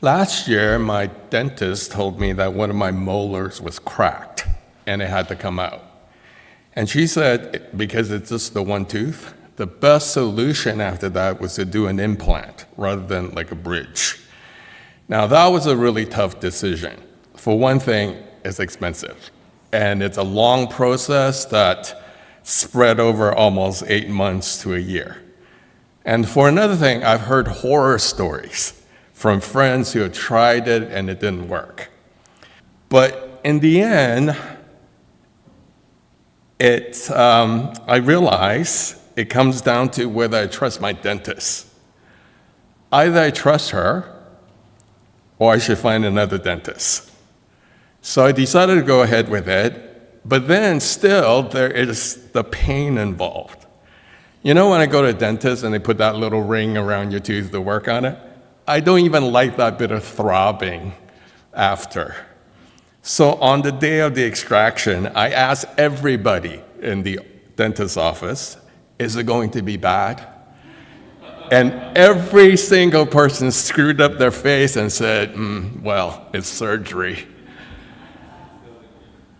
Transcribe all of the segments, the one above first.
Last year, my dentist told me that one of my molars was cracked and it had to come out. And she said, because it's just the one tooth, the best solution after that was to do an implant rather than like a bridge. Now, that was a really tough decision. For one thing, it's expensive. And it's a long process that spread over almost 8 months to a year. And for another thing, I've heard horror stories from friends who have tried it and it didn't work. But in the end, I realize it comes down to whether I trust my dentist. Either I trust her, or I should find another dentist. So I decided to go ahead with it, but then still there is the pain involved. You know when I go to a dentist and they put that little ring around your tooth to work on it? I don't even like that bit of throbbing after. So on the day of the extraction, I asked everybody in the dentist's office, is it going to be bad? And every single person screwed up their face and said, well, it's surgery.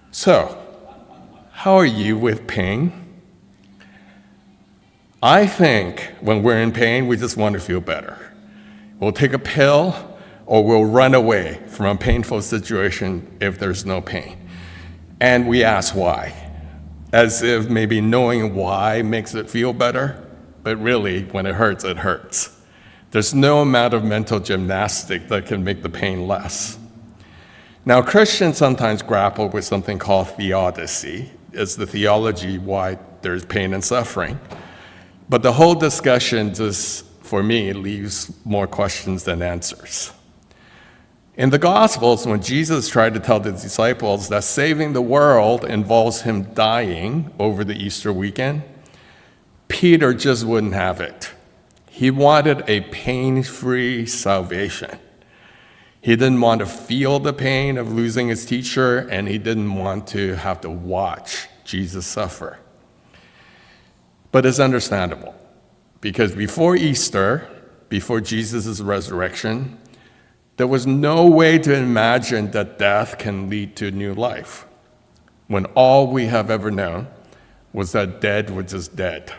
So, how are you with pain? I think when we're in pain, we just want to feel better. We'll take a pill or we'll run away from a painful situation if there's no pain. And we ask why, as if maybe knowing why makes it feel better, but really, when it hurts, it hurts. There's no amount of mental gymnastics that can make the pain less. Now, Christians sometimes grapple with something called theodicy. It's the theology why there's pain and suffering. But the whole discussion just, for me, leaves more questions than answers. In the Gospels, when Jesus tried to tell the disciples that saving the world involves him dying over the Easter weekend, Peter just wouldn't have it. He wanted a pain-free salvation. He didn't want to feel the pain of losing his teacher, and he didn't want to have to watch Jesus suffer. But it's understandable, because before Easter, before Jesus' resurrection, there was no way to imagine that death can lead to new life, when all we have ever known was that dead were just dead.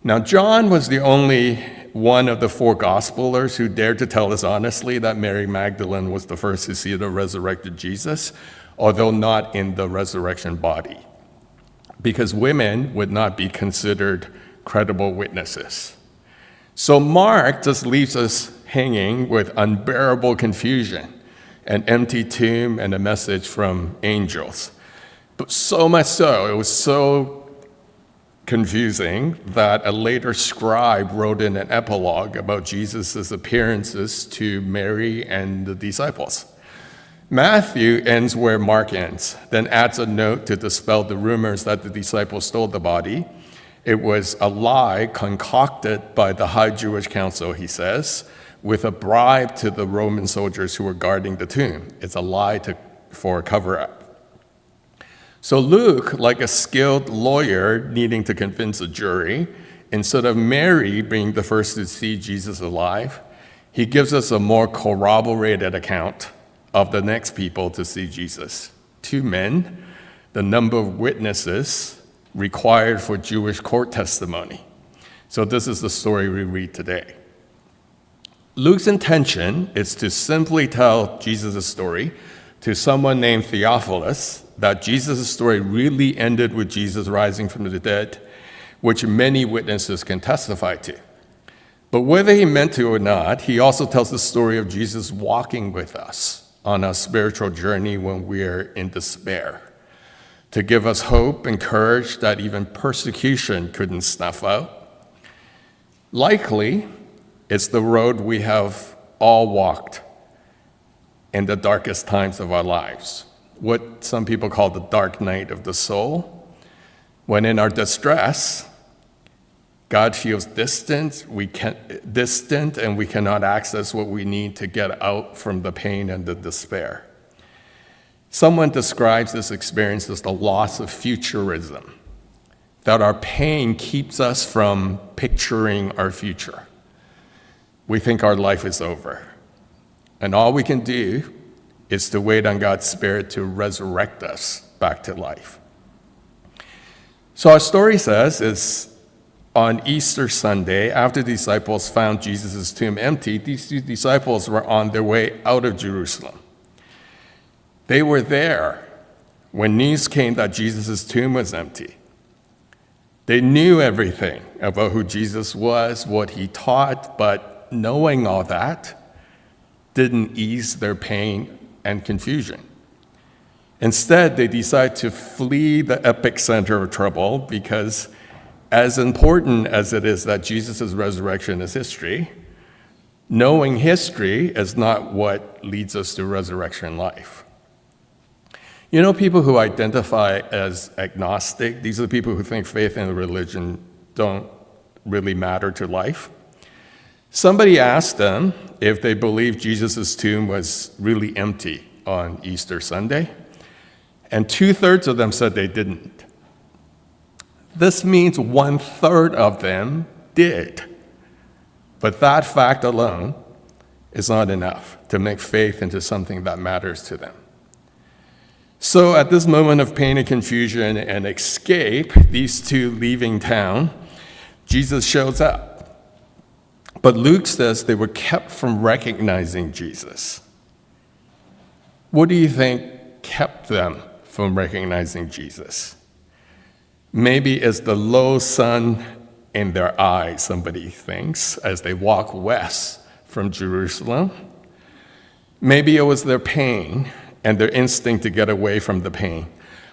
Now, John was the only one of the 4 Gospelers who dared to tell us honestly that Mary Magdalene was the first to see the resurrected Jesus, although not in the resurrection body, because women would not be considered credible witnesses. So Mark just leaves us hanging with unbearable confusion, an empty tomb, and a message from angels. But so much so, it was so confusing that a later scribe wrote in an epilogue about Jesus' appearances to Mary and the disciples. Matthew ends where Mark ends, then adds a note to dispel the rumors that the disciples stole the body. It was a lie concocted by the High Jewish Council, he says, with a bribe to the Roman soldiers who were guarding the tomb. It's a lie for a cover-up. So Luke, like a skilled lawyer needing to convince a jury, instead of Mary being the first to see Jesus alive, he gives us a more corroborated account of the next people to see Jesus. 2 men, the number of witnesses required for Jewish court testimony. So this is the story we read today. Luke's intention is to simply tell Jesus' story to someone named Theophilus, that Jesus' story really ended with Jesus rising from the dead, which many witnesses can testify to. But whether he meant to or not, he also tells the story of Jesus walking with us on a spiritual journey when we're in despair, to give us hope and courage that even persecution couldn't snuff out. Likely, it's the road we have all walked in the darkest times of our lives, what some people call the dark night of the soul, when in our distress, God feels distant, and we cannot access what we need to get out from the pain and the despair. Someone describes this experience as the loss of futurism, that our pain keeps us from picturing our future. We think our life is over. And all we can do is to wait on God's Spirit to resurrect us back to life. So our story says is on Easter Sunday, after the disciples found Jesus' tomb empty, these two disciples were on their way out of Jerusalem. They were there when news came that Jesus' tomb was empty. They knew everything about who Jesus was, what he taught, but knowing all that didn't ease their pain and confusion. Instead, they decide to flee the epicenter of trouble because, as important as it is that Jesus' resurrection is history, knowing history is not what leads us to resurrection life. You know, people who identify as agnostic, these are the people who think faith and religion don't really matter to life. Somebody asked them if they believed Jesus' tomb was really empty on Easter Sunday, and 2/3 of them said they didn't. This means 1/3 of them did. But that fact alone is not enough to make faith into something that matters to them. So at this moment of pain and confusion and escape, these two leaving town, Jesus shows up. But Luke says they were kept from recognizing Jesus. What do you think kept them from recognizing Jesus? Maybe it's the low sun in their eyes, somebody thinks, as they walk west from Jerusalem. Maybe it was their pain and their instinct to get away from the pain.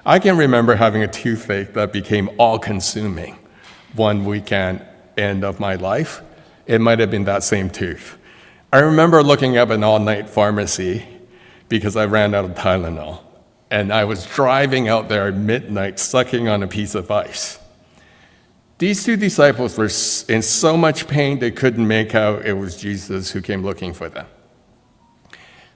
I can remember having a toothache that became all-consuming one weekend end of my life. It might have been that same tooth. I remember looking up an all-night pharmacy because I ran out of Tylenol, and I was driving out there at midnight sucking on a piece of ice. These two disciples were in so much pain they couldn't make out it was Jesus who came looking for them.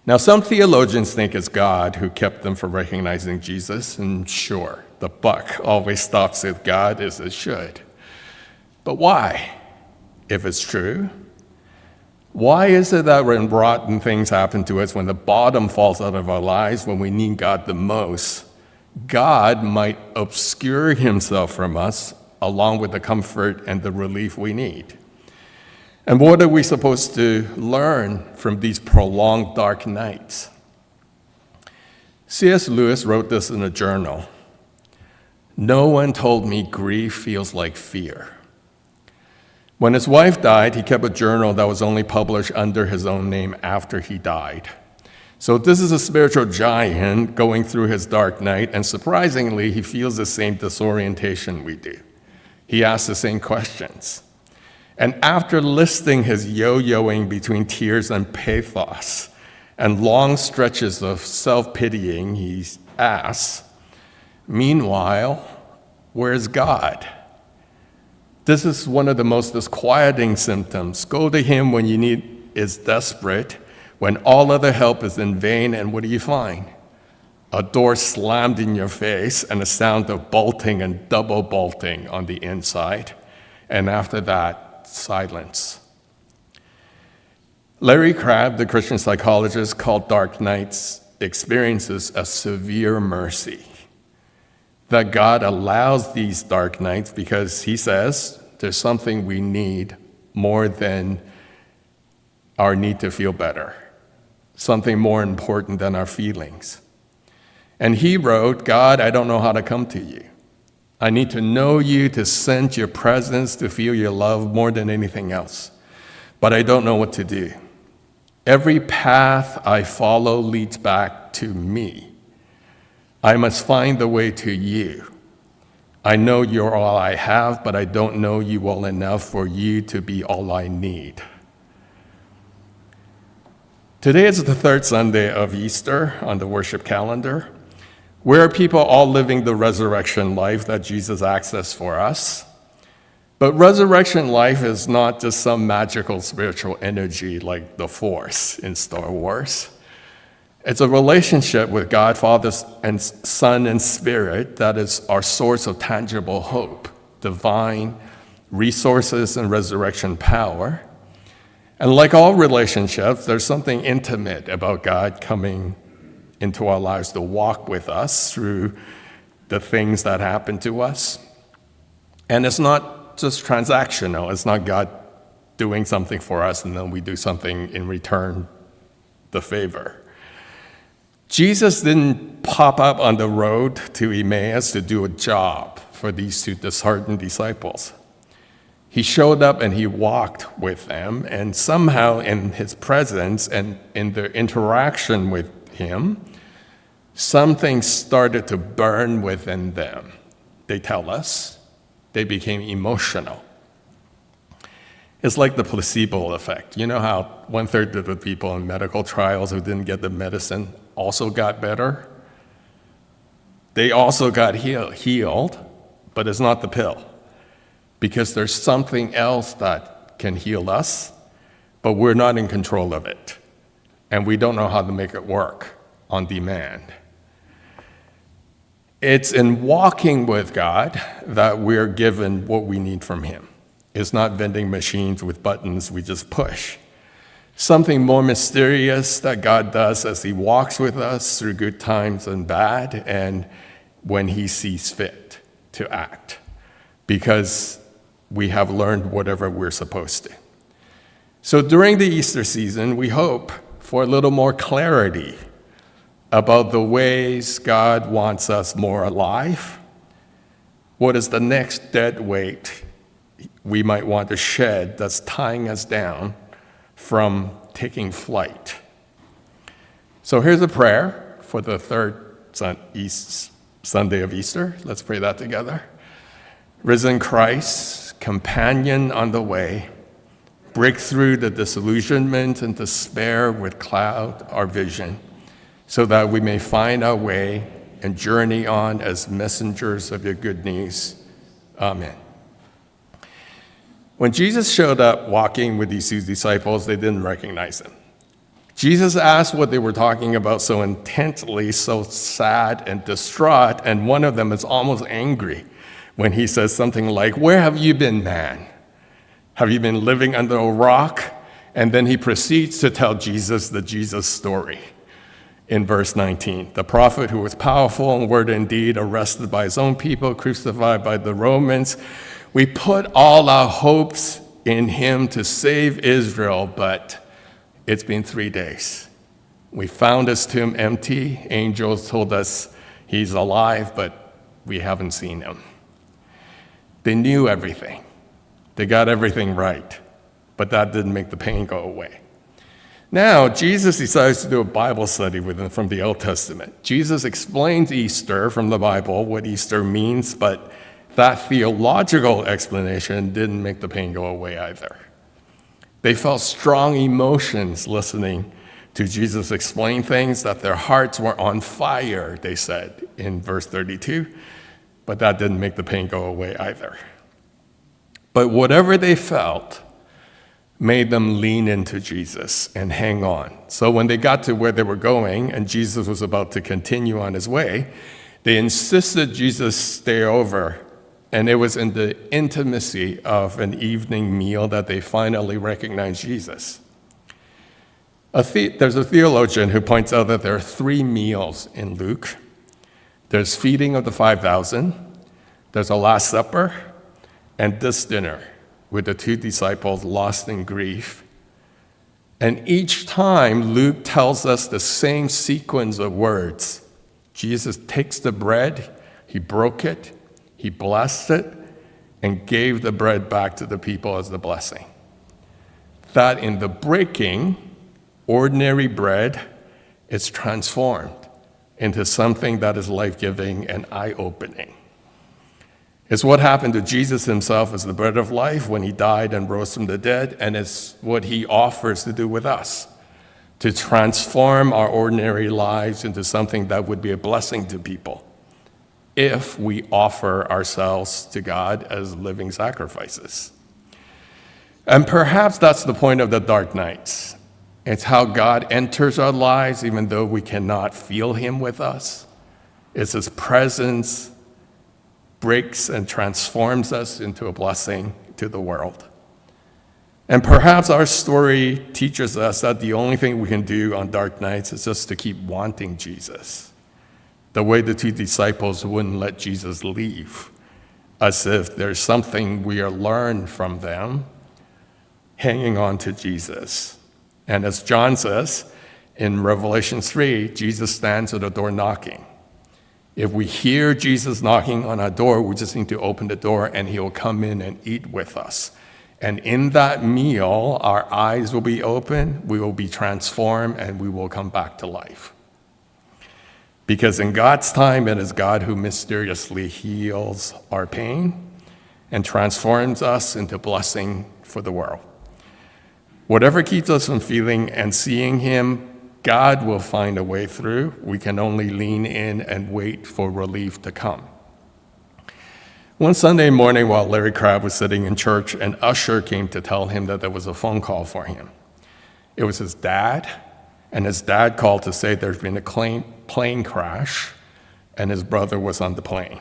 Now, some theologians think it's God who kept them from recognizing Jesus, and sure, the buck always stops with God as it should. But why, if it's true? Why is it that when rotten things happen to us, when the bottom falls out of our lives, when we need God the most, God might obscure himself from us along with the comfort and the relief we need? And what are we supposed to learn from these prolonged dark nights? C.S. Lewis wrote this in a journal. "No one told me grief feels like fear." When his wife died, he kept a journal that was only published under his own name after he died. So this is a spiritual giant going through his dark night, and surprisingly, he feels the same disorientation we do. He asks the same questions. And after listing his yo-yoing between tears and pathos and long stretches of self-pitying, he asks, "Meanwhile, where's God?" This is one of the most disquieting symptoms. Go to him when your need is desperate, when all other help is in vain, and what do you find? A door slammed in your face and a sound of bolting and double bolting on the inside. And after that, silence. Larry Crabb, the Christian psychologist, called dark nights experiences a severe mercy. That God allows these dark nights because he says there's something we need more than our need to feel better, something more important than our feelings. And he wrote, "God, I don't know how to come to you. I need to know you, to sense your presence, to feel your love more than anything else. But I don't know what to do. Every path I follow leads back to me. I must find the way to you. I know you're all I have, but I don't know you well enough for you to be all I need." Today is the third Sunday of Easter on the worship calendar. We're people all living the resurrection life that Jesus accessed for us. But resurrection life is not just some magical spiritual energy like the Force in Star Wars. It's a relationship with God, Father, and Son, and Spirit that is our source of tangible hope, divine resources, and resurrection power. And like all relationships, there's something intimate about God coming into our lives to walk with us through the things that happen to us. And it's not just transactional. It's not God doing something for us and then we do something in return, the favor. Jesus didn't pop up on the road to Emmaus to do a job for these two disheartened disciples. He showed up and he walked with them, and somehow in his presence and in their interaction with him, something started to burn within them. They tell us they became emotional. It's like the placebo effect. You know how 1/3 of the people in medical trials who didn't get the medicine also got better? They also got healed, but it's not the pill. Because there's something else that can heal us, but we're not in control of it. And we don't know how to make it work on demand. It's in walking with God that we're given what we need from him. It's not vending machines with buttons we just push. Something more mysterious that God does as he walks with us through good times and bad, and when he sees fit to act. Because we have learned whatever we're supposed to. So during the Easter season, we hope for a little more clarity about the ways God wants us more alive. What is the next dead weight we might want to shed that's tying us down from taking flight? So here's a prayer for the third Sunday of Easter. Let's pray that together. Risen Christ, companion on the way, break through the disillusionment and despair with cloud our vision, so that we may find our way and journey on as messengers of your good news. Amen. When Jesus showed up walking with these two disciples, they didn't recognize him. Jesus asked what they were talking about so intently, so sad and distraught, and one of them is almost angry when he says something like, "Where have you been, man? Have you been living under a rock?" And then he proceeds to tell Jesus the Jesus story in verse 19. The prophet who was powerful in word and deed, arrested by his own people, crucified by the Romans. We put all our hopes in him to save Israel, but it's been 3 days. We found his tomb empty. Angels told us he's alive, but we haven't seen him. They knew everything. They got everything right, but that didn't make the pain go away. Now, Jesus decides to do a Bible study with them from the Old Testament. Jesus explains Easter from the Bible, what Easter means, but that theological explanation didn't make the pain go away either. They felt strong emotions listening to Jesus explain things, that their hearts were on fire, they said in verse 32. But that didn't make the pain go away either. But whatever they felt made them lean into Jesus and hang on. So when they got to where they were going and Jesus was about to continue on his way, they insisted Jesus stay over. And it was in the intimacy of an evening meal that they finally recognized Jesus. There's a theologian who points out that there are 3 meals in Luke. There's feeding of the 5,000, there's a Last Supper, and this dinner with the 2 disciples lost in grief. And each time, Luke tells us the same sequence of words. Jesus takes the bread, he broke it, he blessed it, and gave the bread back to the people as the blessing. That in the breaking, ordinary bread is transformed into something that is life-giving and eye-opening. It's what happened to Jesus himself as the bread of life when he died and rose from the dead, and it's what he offers to do with us, to transform our ordinary lives into something that would be a blessing to people if we offer ourselves to God as living sacrifices. And perhaps that's the point of the dark nights. It's how God enters our lives even though we cannot feel him with us. It's his presence breaks and transforms us into a blessing to the world. And perhaps our story teaches us that the only thing we can do on dark nights is just to keep wanting Jesus. The way the two disciples wouldn't let Jesus leave, as if there's something we are learned from them, hanging on to Jesus. And as John says in Revelation 3, Jesus stands at the door knocking. If we hear Jesus knocking on our door, we just need to open the door and he will come in and eat with us. And in that meal, our eyes will be open, we will be transformed, and we will come back to life. Because in God's time, it is God who mysteriously heals our pain and transforms us into blessing for the world. Whatever keeps us from feeling and seeing him, God will find a way through. We can only lean in and wait for relief to come. One Sunday morning while Larry Crabb was sitting in church, an usher came to tell him that there was a phone call for him. It was his dad, and his dad called to say there's been a plane crash, and his brother was on the plane.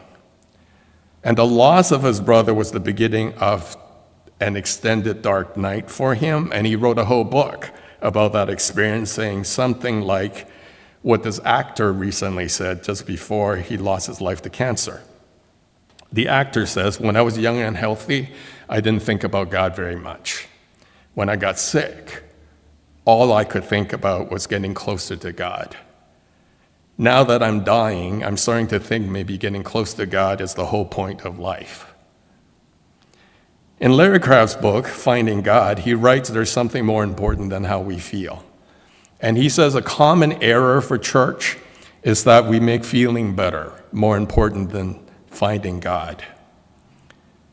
And the loss of his brother was the beginning of an extended dark night for him, and he wrote a whole book about that experience, saying something like what this actor recently said just before he lost his life to cancer. The actor says, "When I was young and healthy, I didn't think about God very much. When I got sick, all I could think about was getting closer to God. Now that I'm dying, I'm starting to think maybe getting close to God is the whole point of life." In Larry Crabb's book, Finding God, he writes there's something more important than how we feel. And he says a common error for church is that we make feeling better more important than finding God.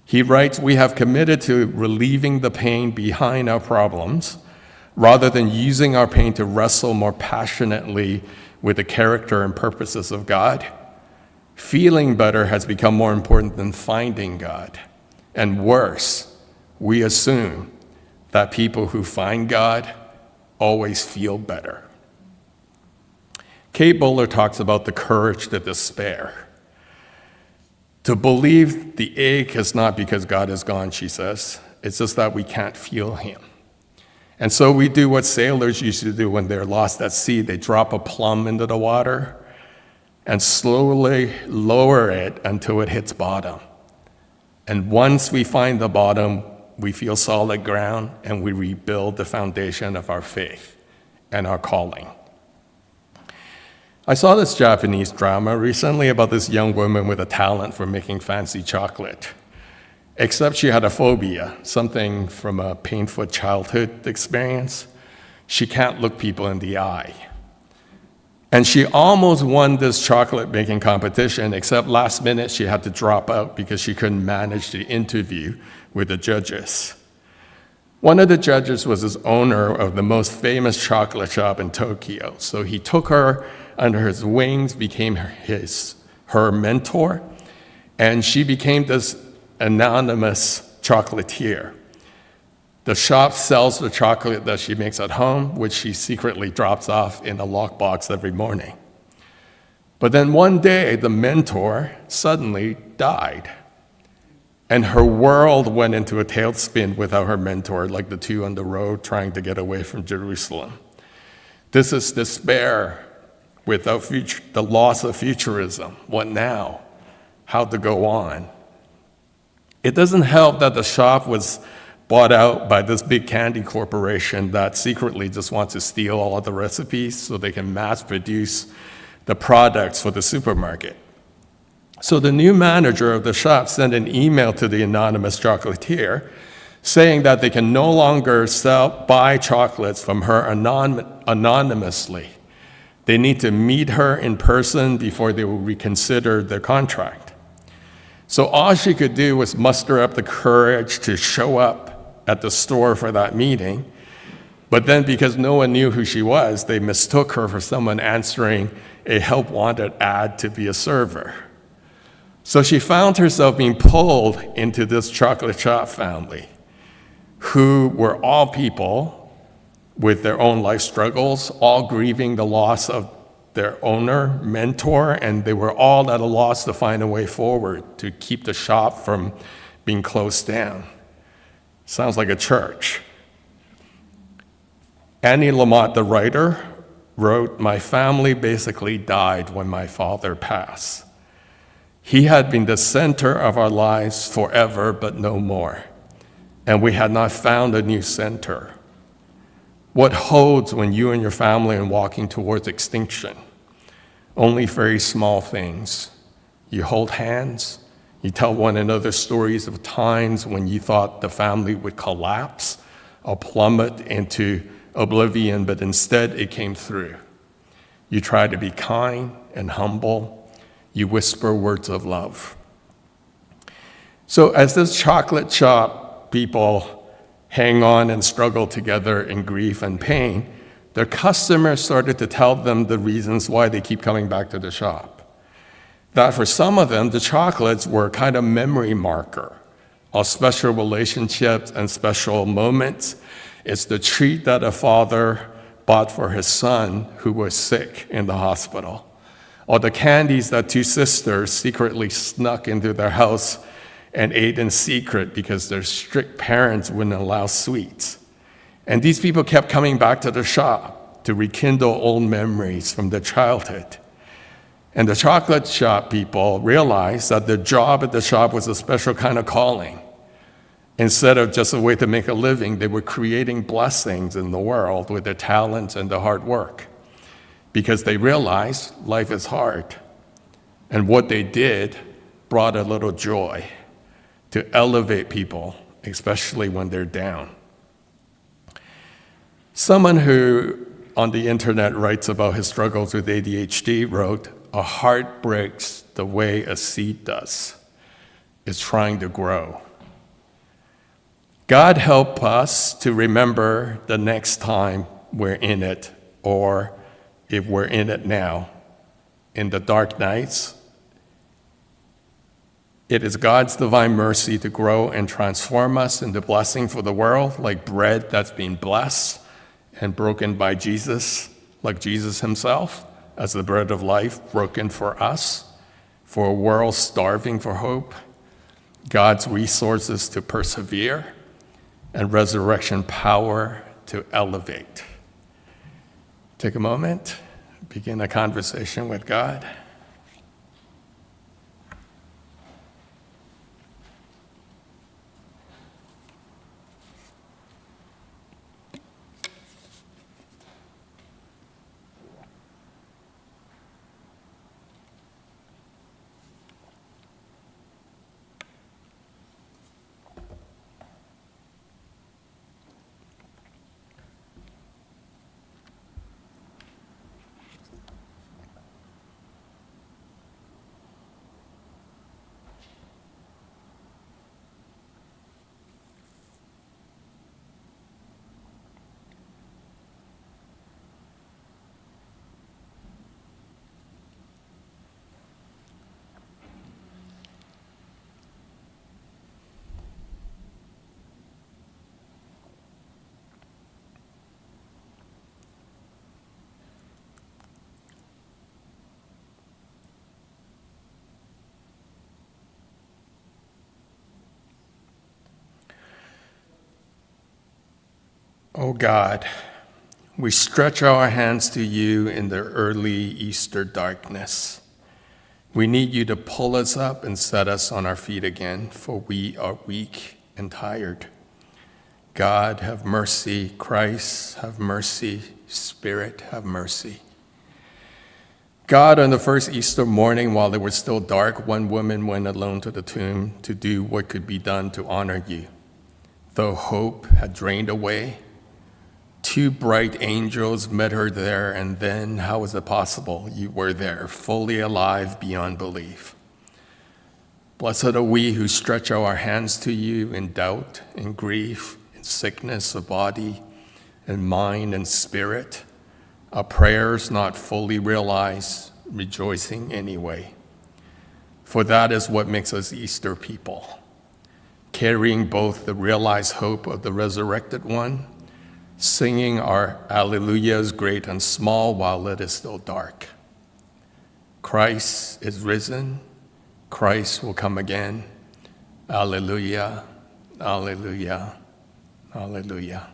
He writes, we have committed to relieving the pain behind our problems rather than using our pain to wrestle more passionately with the character and purposes of God. Feeling better has become more important than finding God. And worse, we assume that people who find God always feel better. Kate Bowler talks about the courage to despair. To believe the ache is not because God is gone, she says. It's just that we can't feel him. And so we do what sailors used to do when they're lost at sea. They drop a plum into the water and slowly lower it until it hits bottom. And once we find the bottom, we feel solid ground and we rebuild the foundation of our faith and our calling. I saw this Japanese drama recently about this young woman with a talent for making fancy chocolate. Except she had a phobia, something from a painful childhood experience. She can't look people in the eye. And she almost won this chocolate making competition, except last minute she had to drop out because she couldn't manage the interview with the judges. One of the judges was this owner of the most famous chocolate shop in Tokyo. So he took her under his wings, became her mentor, and she became this anonymous chocolatier. The shop sells the chocolate that she makes at home, which she secretly drops off in a lockbox every morning. But then one day, the mentor suddenly died. And her world went into a tailspin without her mentor, like the two on the road trying to get away from Jerusalem. This is despair without the loss of futurism. What now? How to go on? It doesn't help that the shop was bought out by this big candy corporation that secretly just wants to steal all of the recipes so they can mass produce the products for the supermarket. So the new manager of the shop sent an email to the anonymous chocolatier saying that they can no longer buy chocolates from her anonymously. They need to meet her in person before they will reconsider their contract. So all she could do was muster up the courage to show up at the store for that meeting. But then because no one knew who she was, they mistook her for someone answering a help wanted ad to be a server. So she found herself being pulled into this chocolate shop family, who were all people with their own life struggles, all grieving the loss of their owner, mentor, and they were all at a loss to find a way forward to keep the shop from being closed down. Sounds like a church, Annie Lamott, the writer, wrote, "My family basically died when my father passed. He had been the center of our lives forever, but no more. And we had not found a new center. What holds when you and your family are walking towards extinction? Only very small things. You hold hands, you tell one another stories of times when you thought the family would collapse or plummet into oblivion, but instead it came through. You try to be kind and humble. You whisper words of love." So as this chocolate shop people hang on and struggle together in grief and pain, their customers started to tell them the reasons why they keep coming back to the shop. That for some of them, the chocolates were a kind of memory marker of special relationships and special moments. It's the treat that a father bought for his son who was sick in the hospital, or the candies that two sisters secretly snuck into their house and ate in secret because their strict parents wouldn't allow sweets. And these people kept coming back to the shop to rekindle old memories from their childhood. And the chocolate shop people realized that their job at the shop was a special kind of calling. Instead of just a way to make a living, they were creating blessings in the world with their talents and their hard work, because they realized life is hard. And what they did brought a little joy to elevate people, especially when they're down. Someone who on the internet writes about his struggles with ADHD wrote, "A heart breaks the way a seed does. It's trying to grow." God help us to remember the next time we're in it, or if we're in it now, in the dark nights. It is God's divine mercy to grow and transform us into blessing for the world, like bread that's been blessed and broken by Jesus, like Jesus himself, as the bread of life broken for us, for a world starving for hope, God's resources to persevere, and resurrection power to elevate. Take a moment, begin a conversation with God. Oh God, we stretch our hands to you in the early Easter darkness. We need you to pull us up and set us on our feet again, for we are weak and tired. God, have mercy. Christ, have mercy. Spirit, have mercy. God, on the first Easter morning, while it was still dark, one woman went alone to the tomb to do what could be done to honor you. Though hope had drained away, two bright angels met her there, and then, how was it possible you were there, fully alive beyond belief? Blessed are we who stretch our hands to you in doubt, in grief, in sickness of body, in mind and spirit, our prayers not fully realized, rejoicing anyway. For that is what makes us Easter people, carrying both the realized hope of the resurrected one, singing our alleluias great and small while it is still dark. Christ is risen. Christ will come again. Alleluia, alleluia, alleluia.